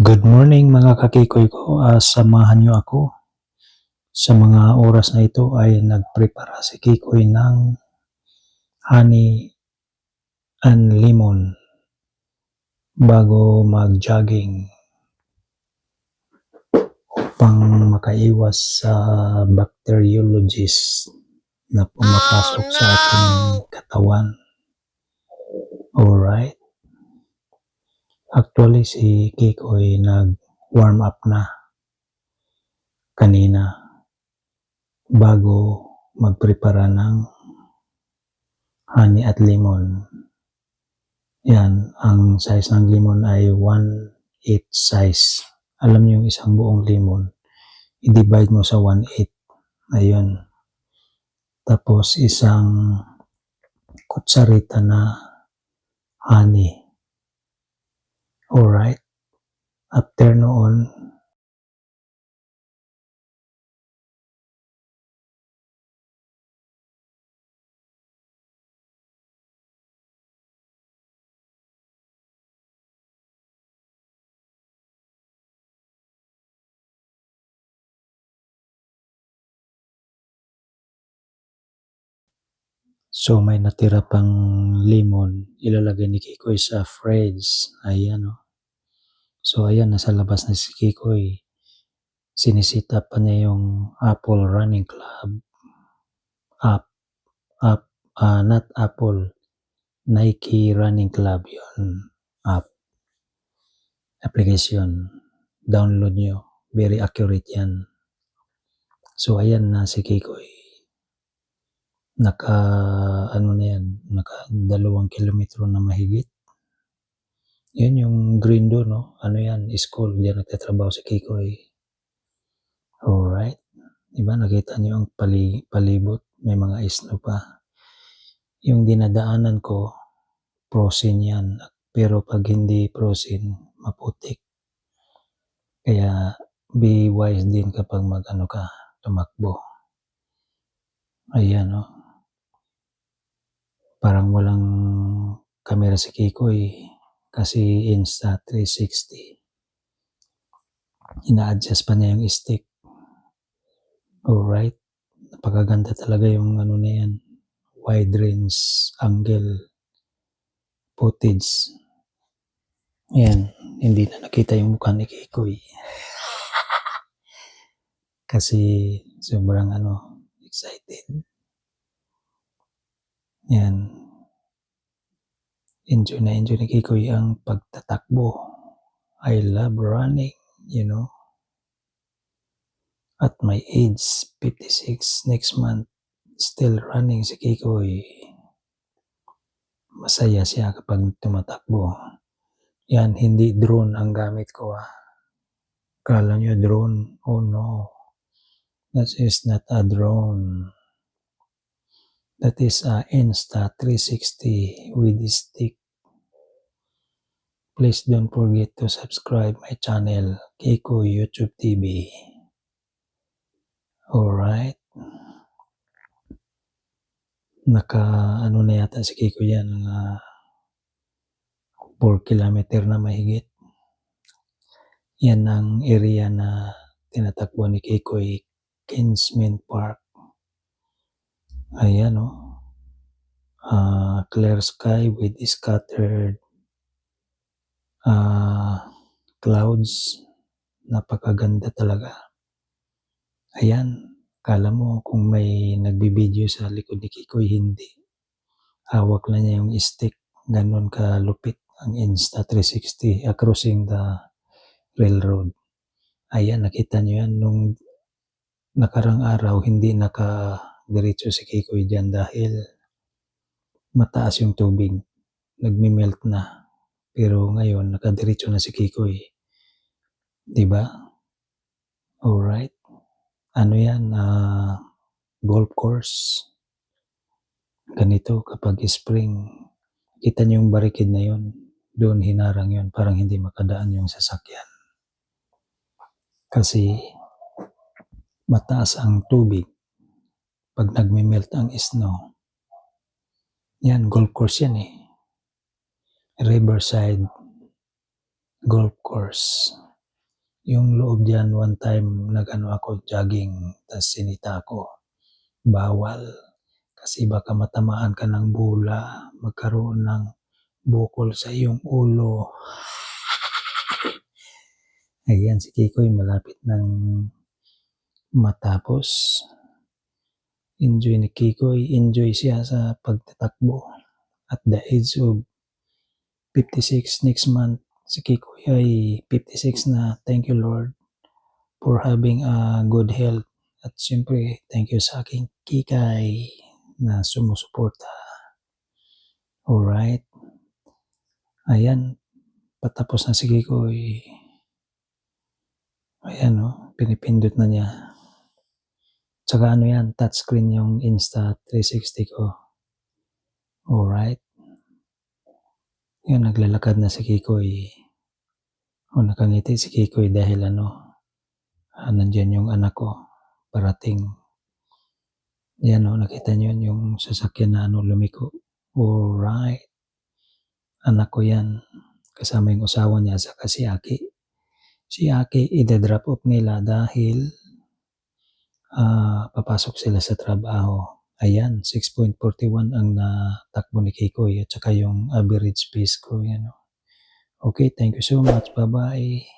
Good morning mga kakikoy ko. Samahan niyo ako. Sa mga oras na ito ay nagprepara si Kikoy ng honey and lemon bago mag-jogging upang makaiwas sa bacteriologist na pumapasok sa ating katawan. Alright? Actually, si Kikoy nag-warm up na kanina bago magprepara ng honey at lemon. Yan, ang size ng lemon ay 1/8 size. Alam niyo yung isang buong lemon, i-divide mo sa 1/8. Ayun. Tapos isang kutsarita na honey. Alright. After noon, so may natira pang lemon, ilalagay ni Kikoy sa fridge. Ayan o. So ayan, nasa labas na si Kikoy. Sinisita pa niya yung Apple Running Club. Not Apple. Nike Running Club yun. Application. Download nyo. Very accurate yan. So ayan na si Kikoy. Naka 2 kilometro na mahigit. Yun yung green doon, no? Ano yan? School. Diyan nagtatrabaho si Kikoy. Alright. Diba? Nakita nyo ang palibot. May mga isno pa. Yung dinadaanan ko, frozen yan. Pero pag hindi frozen, maputik. Kaya be wise din kapag tumakbo. Ayan, no? Parang walang camera si Kikoy kasi Insta360. Ina-adjust pa niya yung stick. Alright. Napakaganda talaga yung na yan. Wide range angle footage. Ayan. Hindi na nakita yung mukha ni Kikoy. Kasi sobrang excited. Yan. Enjoy na Kikoy ang pagtatakbo. I love running, At my age, 56 next month, still running si Kikoy. Masaya siya kapag tumatakbo. Yan, hindi drone ang gamit ko. Kala nyo drone? Oh no. That is not a drone. That is a Insta360 with stick. Please don't forget to subscribe my channel, Kikoy YouTube TV. Alright. Na yata si Kikoy yan, 4 kilometer na mahigit. Yan ang area na tinatakbo ni Kikoy, Kinsman Park. Ayan, clear sky with scattered clouds. Napakaganda talaga. Ayan, kala mo kung may nagbibideo sa likod ni Kikoy, hindi. Hawak na niya yung stick. Ganon kalupit ang Insta360 crossing the railroad. Ayan, nakita nyo yan. Nung nakarang araw, hindi nakadiretso si Kikoy dyan dahil mataas yung tubig. Nagmi-melt na. Pero ngayon, nakadiretso na si Kikoy. Diba? Alright. Ano yan? Golf course. Ganito kapag spring. Kita niyo yung barricade na yun. Doon hinarang yun. Parang hindi makadaan yung sasakyan. Kasi mataas ang tubig pag nagme-melt ang snow. Yan, golf course yan Riverside Golf Course. yung loob diyan one time nag-ano ako jogging tas sinita ko, bawal. Kasi baka matamaan ka ng bula, magkaroon ng bukol sa iyong ulo. Ayan, si Kikoy malapit ng matapos. Enjoy ni Kikoy, enjoy siya sa pagtatakbo. At the age of 56 next month, si Kikoy ay 56 na. Thank you Lord for having a good health. At siyempre, thank you sa aking Kikay na sumusuporta. Alright. Ayan, patapos na si Kikoy. Ayan pinipindot na niya. Tsaka yan, touchscreen yung Insta360 ko. Alright. Yan, naglalakad na si Kikoy. Nakangiti si Kikoy dahil nandyan yung anak ko, parating. Yan nakita nyo yung sasakyan na lumiko. Alright. Anak ko yan. Kasama yung asawa niya saka si Aki. Si Aki, ida-drop off nila dahil papasok sila sa trabaho. Ayan, 6.41 ang natakbo ni Kikoy at saka yung average pace ko. Yan. Okay, thank you so much. Bye-bye.